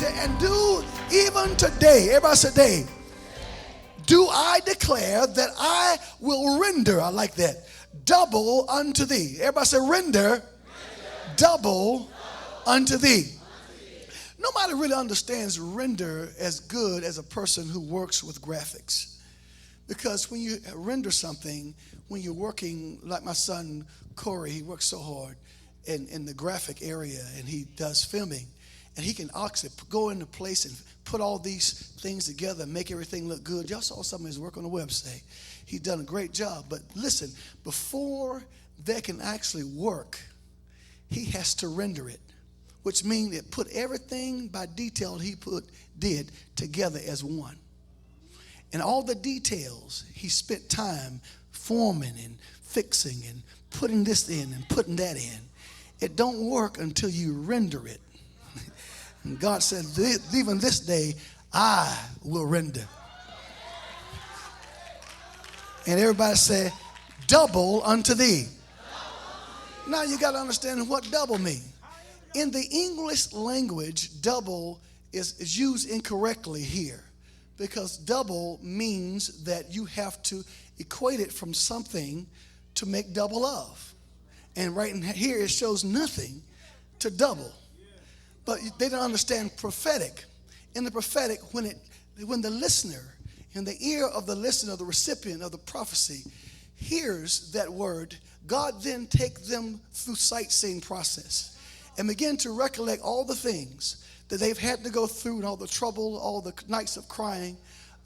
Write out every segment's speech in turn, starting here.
said, and do even today, everybody say today, do I declare that I will render, I like that, double unto thee. Everybody say render, double unto thee. Nobody really understands render as good as a person who works with graphics. Because when you render something, when you're working, like my son Corey, he works so hard in the graphic area, and he does filming, and he can actually go into place and put all these things together and make everything look good. Y'all saw some of his work on the website. He's done a great job. But listen, before that can actually work, he has to render it, which means it put everything by detail he did together as one. And all the details, he spent time forming and fixing and putting this in and putting that in. It don't work until you render it. And God said, even this day, I will render. And everybody say, double unto thee. Now you got to understand what double means. In the English language, double is used incorrectly here, because double means that you have to equate it from something to make double of. And right in here it shows nothing to double. But they don't understand prophetic. In the prophetic, when the listener, in the ear of the listener, the recipient of the prophecy, hears that word, God then takes them through sightseeing process and begin to recollect all the things that they've had to go through, and all the trouble, all the nights of crying,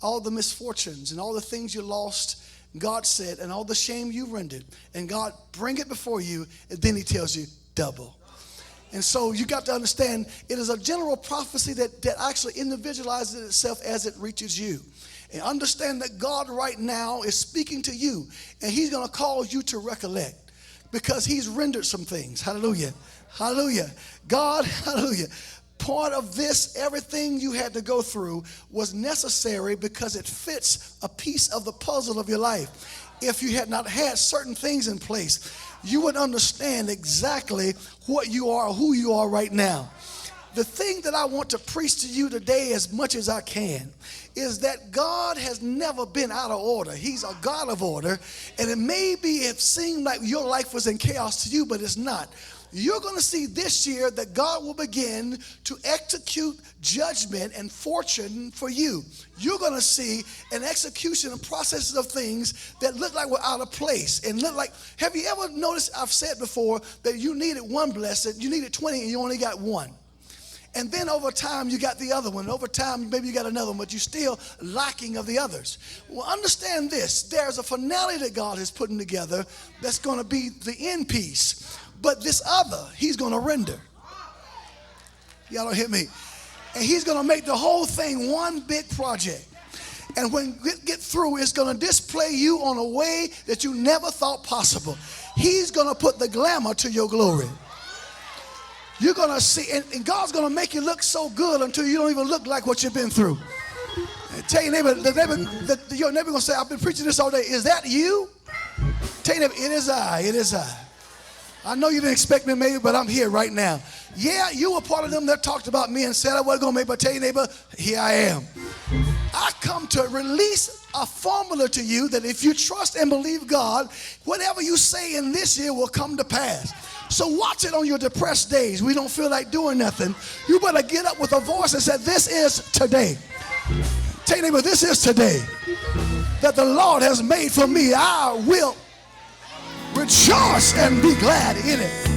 all the misfortunes and all the things you lost, God said, and all the shame you rendered, and God bring it before you, and then he tells you double. And so you got to understand, it is a general prophecy that actually individualizes itself as it reaches you. And understand that God right now is speaking to you, and he's going to cause you to recollect, because he's rendered some things. Hallelujah. Hallelujah. God, hallelujah. Part of this, everything you had to go through was necessary because it fits a piece of the puzzle of your life. If you had not had certain things in place, you would understand exactly what you are, who you are right now. The thing that I want to preach to you today as much as I can is that God has never been out of order. He's a God of order. And it seemed like your life was in chaos to you, but it's not. You're going to see this year that God will begin to execute judgment and fortune for you. You're going to see an execution and processes of things that look like we're out of place and look like, have you ever noticed, I've said before, that you needed one blessing, you needed 20 and you only got one. And then over time, you got the other one. Over time, maybe you got another one, but you're still lacking of the others. Well, understand this. There's a finale that God is putting together that's going to be the end piece. But this other, he's going to render. Y'all don't hear me. And he's going to make the whole thing one big project. And when we get through, it's going to display you on a way that you never thought possible. He's going to put the glamour to your glory. You're going to see, and God's going to make you look so good until you don't even look like what you've been through. Tell your neighbor, your neighbor going to say, I've been preaching this all day. Is that you? Tell your neighbor, it is I, it is I. I know you didn't expect me maybe, but I'm here right now. Yeah, you were part of them that talked about me and said I wasn't going to make, but tell your neighbor, here I am. I come to release a formula to you that if you trust and believe God, whatever you say in this year will come to pass. So watch it on your depressed days. We don't feel like doing nothing. You better get up with a voice and say, this is today. Tell your neighbor, this is today that the Lord has made for me. I will rejoice and be glad in it.